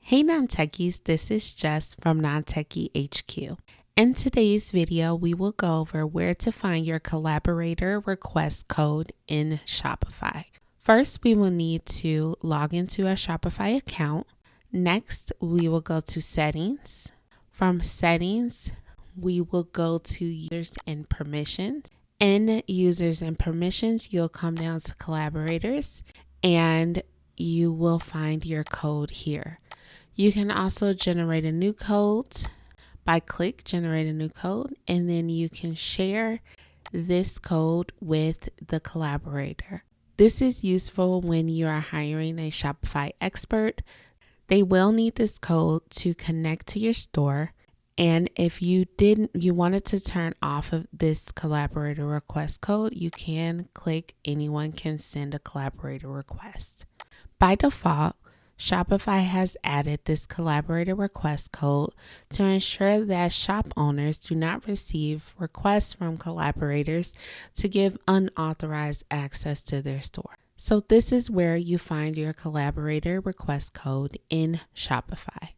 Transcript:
Hey Non-Techies, this is Jess from Non-Techie HQ. In today's video, we will go over where to find your collaborator request code in Shopify. First, we will need to log into a Shopify account. Next, we will go to settings. From settings, we will go to users and permissions. In users and permissions, you'll come down to collaborators and you will find your code here. You can also generate a new code by click generate a new code, and then you can share this code with the collaborator. This is useful when you are hiring a Shopify expert. They will need this code to connect to your store. And if you wanted to turn off of this collaborator request code, you can click anyone can send a collaborator request. By default, Shopify has added this collaborator request code to ensure that shop owners do not receive requests from collaborators to give unauthorized access to their store. So this is where you find your collaborator request code in Shopify.